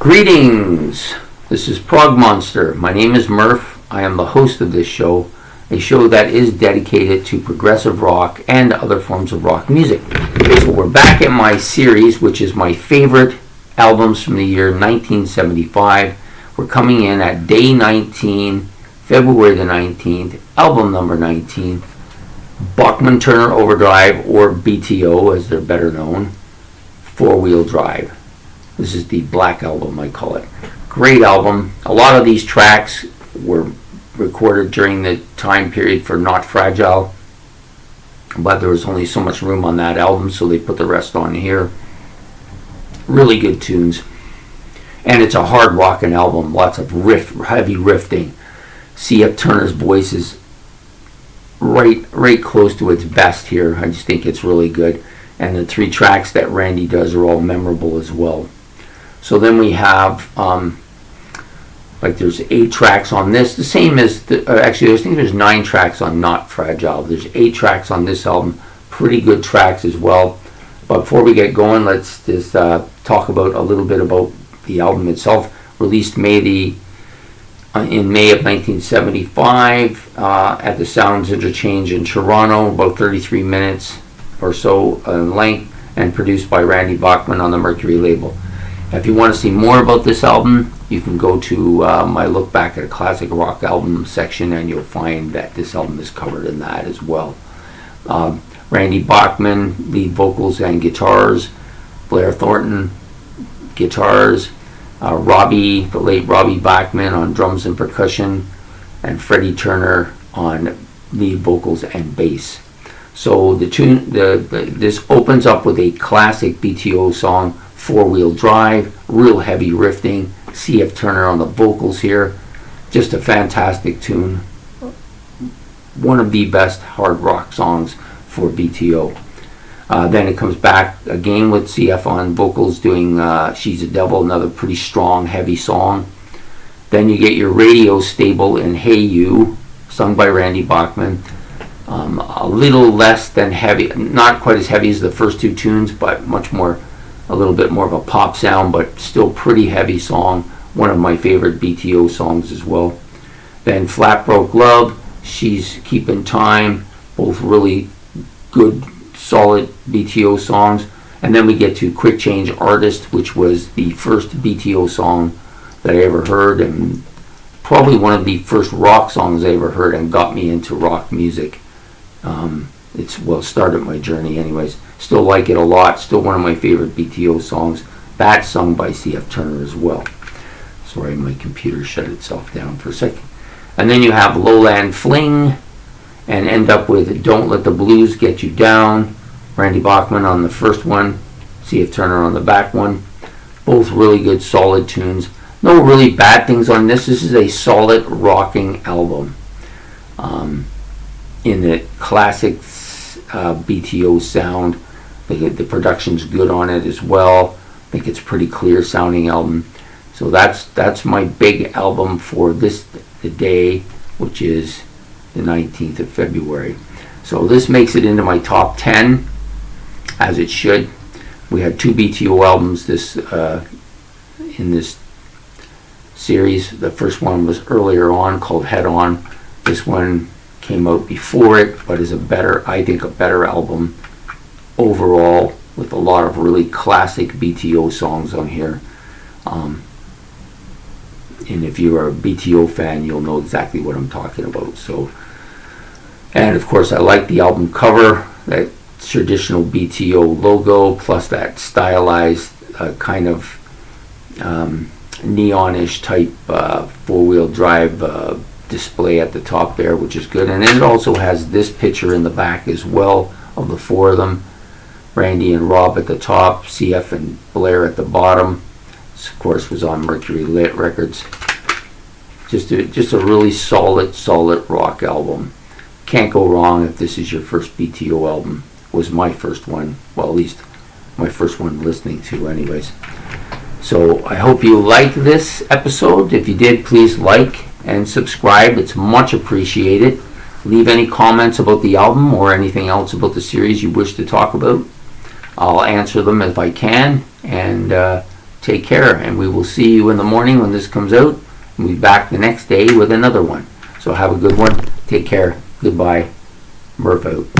Greetings! This is Prog Monster. My name is Murph. I am the host of this show, a show that is dedicated to progressive rock and other forms of rock music. So we're back at my series, which is my favorite albums from the year 1975. We're coming in at day 19, February the 19th, album number 19, Bachman Turner Overdrive, or BTO as they're better known, four-wheel drive. This is the Black Album, I call it. Great album. A lot of these tracks were recorded during the time period for Not Fragile, but there was only so much room on that album, so they put the rest on here. Really good tunes. And it's a hard rockin' album. Lots of heavy riffing. C.F. Turner's voice is right close to its best here. I just think it's really good. And the three tracks that Randy does are all memorable as well. So then we have, there's 8 tracks on this. The same as, actually I think there's 9 tracks on Not Fragile. There's 8 tracks on this album. Pretty good tracks as well. But before we get going, let's just talk about a little bit about the album itself. Released in May of 1975 at the Sounds Interchange in Toronto, about 33 minutes or so in length, and produced by Randy Bachman on the Mercury label. If you want to see more about this album, you can go to my Look Back at a Classic Rock Album section, and you'll find that this album is covered in that as well. Randy Bachman, lead vocals and guitars. Blair Thornton, guitars. The late Robbie Bachman on drums and percussion. And Freddie Turner on lead vocals and bass. So this opens up with a classic BTO song, Four-Wheel Drive, real heavy riffing, C.F. Turner on the vocals here. Just a fantastic tune. One of the best hard rock songs for BTO. Then it comes back again with C.F. on vocals doing She's a Devil, another pretty strong, heavy song. Then you get your radio stable in Hey You, sung by Randy Bachman. A little less than heavy, not quite as heavy as the first 2 tunes, but a little bit more of a pop sound, but still pretty heavy song. One of my favorite BTO songs as well. Then Flat Broke Love, She's Keeping Time, both really good, solid BTO songs. And then we get to Quick Change Artist, which was the first BTO song that I ever heard, and probably one of the first rock songs I ever heard and got me into rock music. Started my journey anyways. Still like it a lot. Still one of my favorite BTO songs. That's sung by C.F. Turner as well. Sorry, my computer shut itself down for a second. And then you have Lowland Fling, and end up with Don't Let the Blues Get You Down. Randy Bachman on the first one, C.F. Turner on the back one. Both really good, solid tunes. No really bad things on this. This is a solid rocking album. In the classic BTO sound. The production's good on it as well. I think it's a pretty clear sounding album. So that's my big album for the day, which is the 19th of February. So this makes it into my top 10, as it should. We had 2 BTO albums in this series. The first one was earlier on, called Head On. This one came out before it, but is I think a better album overall, with a lot of really classic BTO songs on here. And if you're a BTO fan, you'll know exactly what I'm talking about. And of course, I like the album cover, that traditional BTO logo, plus that stylized kind of neonish type four-wheel drive display at the top there, which is good. And then it also has this picture in the back as well of the 4 of them. Randy and Rob at the top, CF and Blair at the bottom. This, of course, was on Mercury Lit Records. Just a really solid rock album. Can't go wrong if this is your first BTO album. Was my first one. Well, at least my first one listening to anyways. So I hope you liked this episode. If you did, please like and subscribe. It's much appreciated. Leave any comments about the album or anything else about the series you wish to talk about. I'll answer them if I can, and take care, and we will see you in the morning when this comes out. We'll be back the next day with another one. So have a good one. Take care. Goodbye. Murph out.